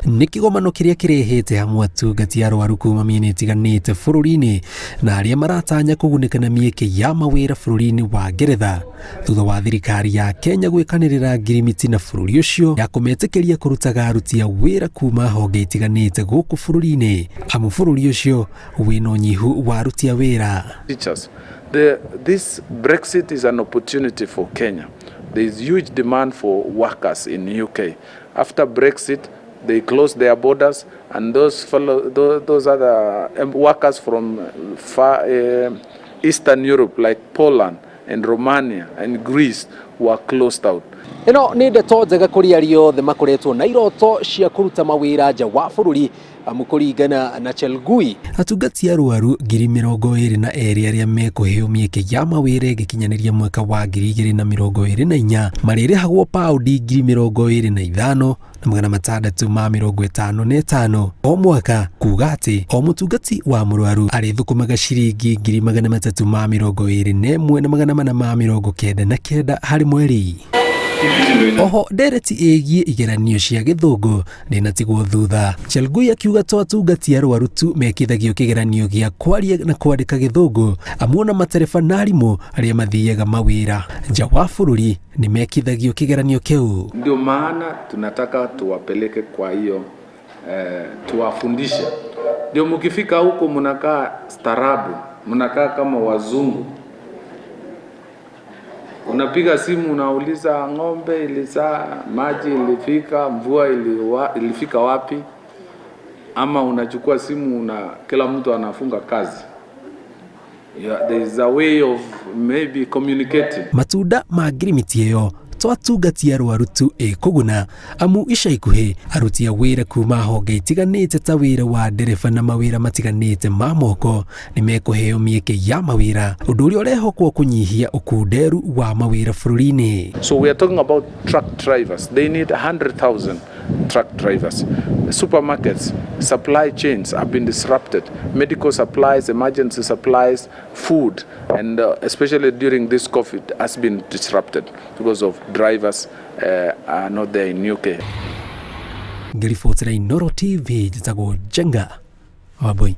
nĩ kĩgomano kĩrĩa kĩrehete hamwe atungati arwaru kuma mĩena ĩtiganĩte bũrũri-inĩ na arĩa maratanya kũgunĩka na mĩeke ya mawĩra bũrũri-inĩ wa Ngeretha thutha wa thirikari ya Kenya gwĩkanĩrĩra ngirimiti na bũrũri ũcio ya kũmetĩkĩria kũrutaga aruti a wĩra kuma honge itiganĩte gũkũ bũrũri-inĩ amu bũrũri ũcio wĩna ũnyihu wa aruti a wĩra. This Brexit is an opportunity for Kenya. There is huge demand for workers in UK. After Brexit, they closed their borders, and those other workers from far Eastern Europe, like Poland and Romania and Greece, were closed out. Ino nĩ ndeto njega kũrĩ arĩa othe makoretwo na iroto cia kũruta mawĩra nja wa bũrũri kũringana na Chelgui. Atungati arwaru 22,000 arĩa mekũheo mĩeke ya mawĩra ĩgĩkinyanĩria mwaka wa 2024 marĩrĩhagwo paundi 25,000 na 655 o mwaka, kuga atĩ o mũtungati wa mũrwaru arĩthũkũmaga ciringi 331,499 harĩ mweri. Oho ndereti ĩgiĩ igeranio cia gĩthũngũ ndĩnatigwo thutha. Chelgui akiuga to atungati arwaru tu mekithagio kĩgeranio gĩa kwaria na kwandĩka gĩthũngũ amu ona matereba na arimũ arĩa mathiaga mawĩra nja wa bũrũri nĩ mekithagio kĩgeranio kĩu. Ndio maana tunataka tuwapeleke kwa hiyo tuwafundishe. Ndio mkifika huko mnakaa starabu, mnakaa kama wazungu. Unapiga simu unauliza ng'ombe ilizaa, maji ilifika, mvua ilifika wapi, ama unachukua simu kila mtu anafunga kazi. There is a way of maybe communicating. Matunda ma ngirimiti ĩyo to atungati arwaru tu kũguna amu ica ikuhĩ aruti a wĩra kuma honge itiganĩte ta wĩra wa ndereba na mawĩra matiganĩte ma moko nĩ mekũheo mĩeke ya mawĩra, ũndũ ũrĩa ũrehokwo kũnyihia ũkunderu wa mawĩra bũrũri-inĩ. So we are talking about truck drivers. They need 100,000 truck drivers. The supermarkets, supply chains have been disrupted. Medical supplies, emergency supplies, food, and especially during this COVID has been disrupted because of drivers are not there in UK. Ngiribotera Inoro TV, jitagwo Jenga Waboi.